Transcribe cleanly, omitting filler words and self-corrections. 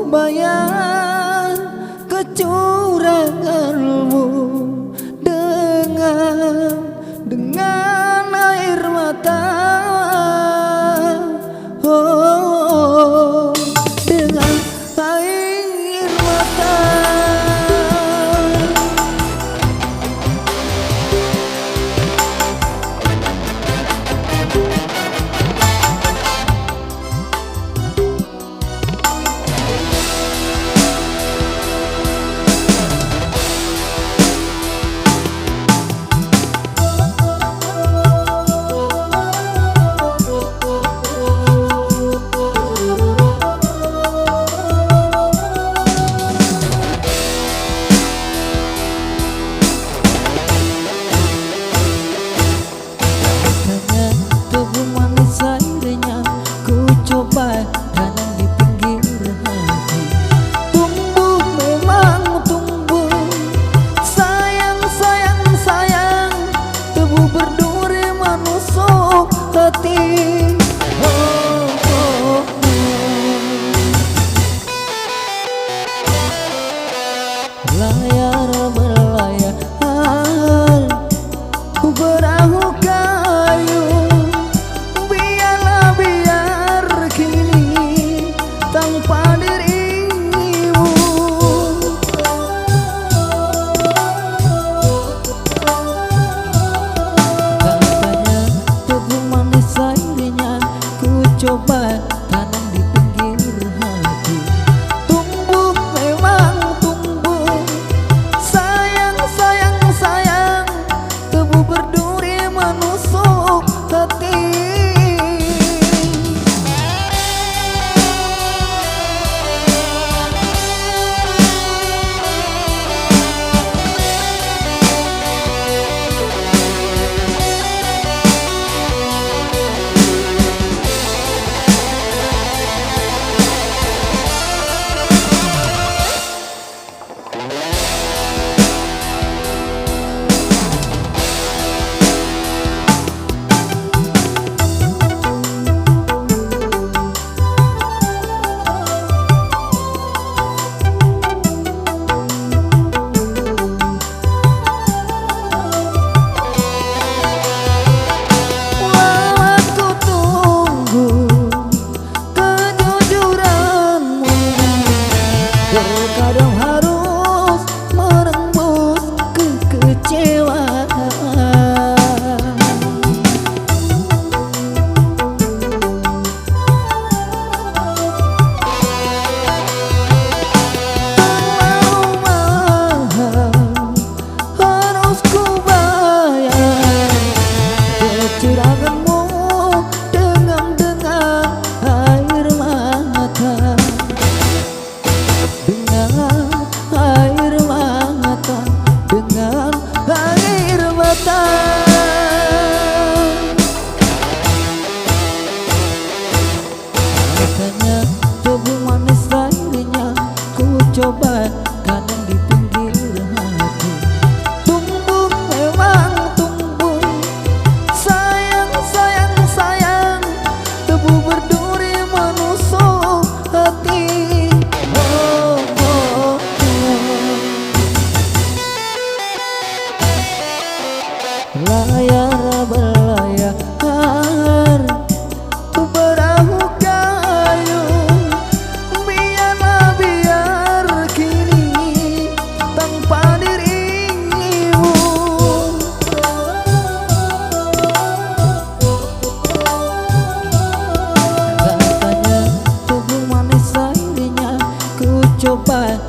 bayar kecuranganmu dengan air mata. Oh, dengan air mata. Layar berlayar perahu kayu, biarlah biar kini tanpa dirimu. Katanya tubuh manis airnya ku coba tanam di pinggir hati. Tumbuh memang tumbuh, sayang sayang sayang, tebu berduri menusuk hati. Terkadang harus menembus kekecewaan. Terlalu mahal harus ku bayar kecuranganmu dengan air mata. Air mata, dengan air mata. Katanya tubuh manis airnya ku coba tanam di pinggir hati. Tumbuh memang tumbuh, sayang sayang sayang, tebu berduri menusuk hati. Layar berlayar perahu kayu, biarlah biar kini tanpa dirimu. Katanya tubuh manis airnya ku coba